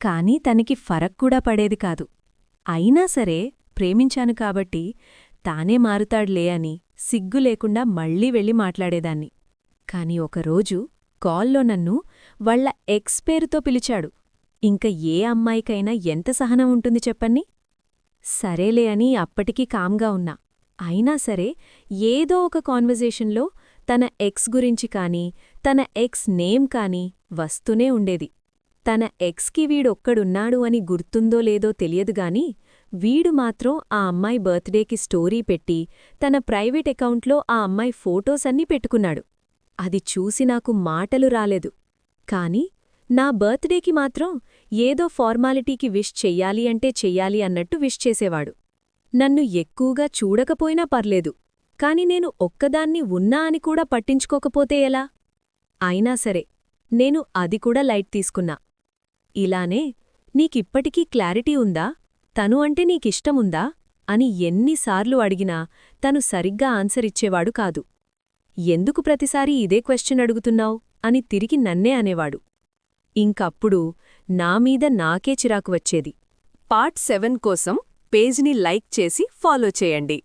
కాని తనకి ఫరక్ కూడా పడేది కాదు. అయినా సరే ప్రేమించాను కాబట్టి తానే మారుతాడ్లే అని సిగ్గు లేకుండా మళ్ళీ వెళ్ళి మాట్లాడేదాన్ని. కాని ఒకరోజు కాల్లో నన్ను వాళ్ళ ఎక్స్ పేరుతో పిలిచాడు. ఇంక ఏ అమ్మాయికైనా ఎంత సహనం ఉంటుంది చెప్పండి. సరేలే అని అప్పటికీ కామ్గా ఉన్నా. అయినా సరే ఏదో ఒక కాన్వర్జేషన్లో తన ఎక్స్ గురించి కానీ తన ఎక్స్ నేమ్ కానీ వస్తూనే ఉండేది. తన ఎక్స్కి వీడొక్కడున్నాడు అని గుర్తుందో లేదో తెలియదుగాని వీడు మాత్రం ఆ అమ్మాయి బర్త్డేకి స్టోరీ పెట్టి తన ప్రైవేట్ అకౌంట్లో ఆ అమ్మాయి ఫోటోస్ అన్నీ పెట్టుకున్నాడు. అది చూసి నాకు మాటలు రాలేదు. కాని నా బర్త్డేకి మాత్రం ఏదో ఫార్మాలిటీకి విష్ చెయ్యాలి అంటే చెయ్యాలి అన్నట్టు విష్ చేసేవాడు. నన్ను ఎక్కువగా చూడకపోయినా పర్లేదు, కాని నేను ఒక్కదాన్ని ఉన్నా అని కూడా పట్టించుకోకపోతే ఎలా? అయినా సరే నేను అది కూడా లైట్ తీసుకున్నా. ఇలానే నీకిప్పటికీ క్లారిటీ ఉందా, తను అంటే నీకిష్టముందా అని ఎన్నిసార్లు అడిగినా తను సరిగ్గా ఆన్సరిచ్చేవాడు కాదు. ఎందుకు ప్రతిసారీ ఇదే క్వశ్చన్ అడుగుతున్నావ్ అని తిరిగి నన్నే అనేవాడు. ఇంకప్పుడు నామీద నాకే చిరాకు వచ్చేది. పార్ట్ 7 కోసం పేజ్ని లైక్ చేసి ఫాలో చేయండి.